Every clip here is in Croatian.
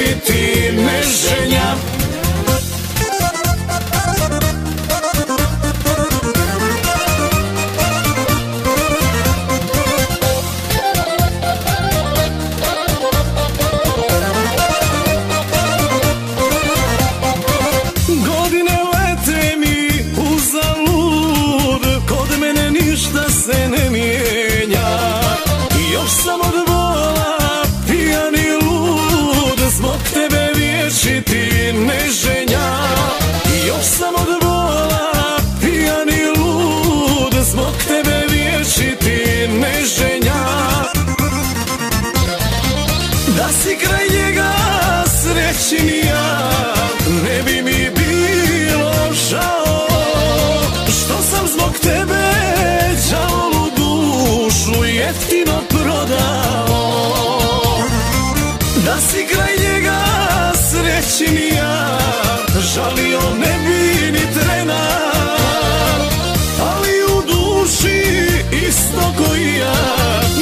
vječiti neženja. Godine lete mi uzalud, kod mene ništa se ne mijenja. Još sam od bola pijan i lud, zbog tebe vječiti neženja. Još sam od bola pijan i lud, zbog tebe vječiti neženja. Da si kraj njega srećnija, ne bi mi bilo žao, što sam zbog tebe đavolu dušu jeftino prodao. Da si kraj njega srećnija, žalio ne bi ni trena, ali u duši isto ko i ja,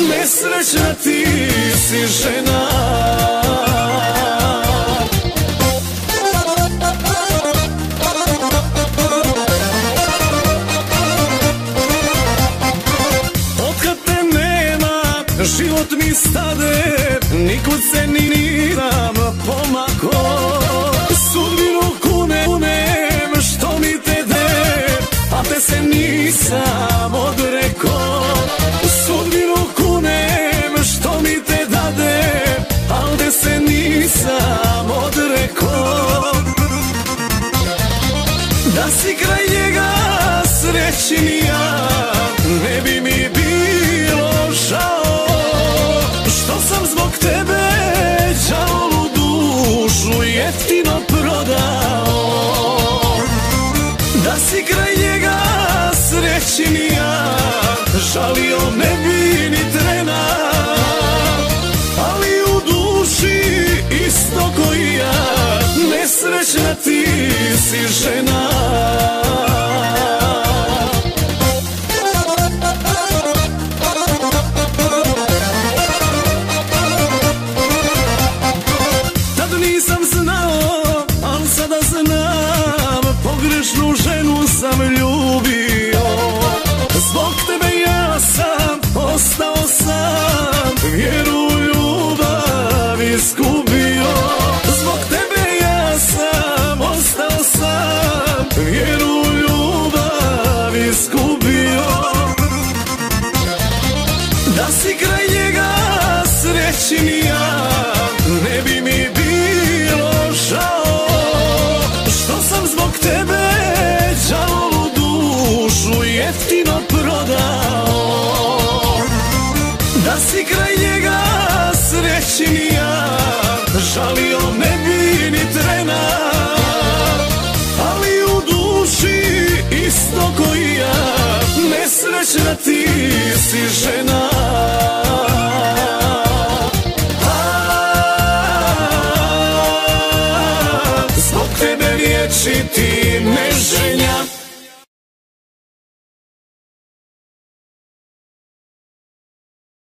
nesrećna ti si žena. Život mi stade, nikud se nisam pomako. Sudbinu kunem što mi te de, a te se nisam odreko. Sudbinu kunem što mi te dade, al te se nisam odreko. Da si kraj njega srećnija, ne bi mi bilo žao, što sam zbog tebe đavolu dušu jeftino prodao. Da si kraj njega srećnija, žalio ne bi ni trena, ali u duši isto ko i ja, nesrećna ti si žena. Nisam znao, al sada znam, pogrešnu ženu sam ljubio. Zbog tebe ja sam ostao sam, vjeru u ljubav izgubio. Zbog tebe ja sam ostao sam, vjeru u ljubav izgubio. Da si kraj njega srećnija, ne bi mi bilo žao, što sam zbog tebe đavolu dušu jeftino prodao. Da si kraj njega srećnija, žalio ne bi ni trena, ali u duši isto ko i ja, nesrećna ti si žena. Zbog tebe vječiti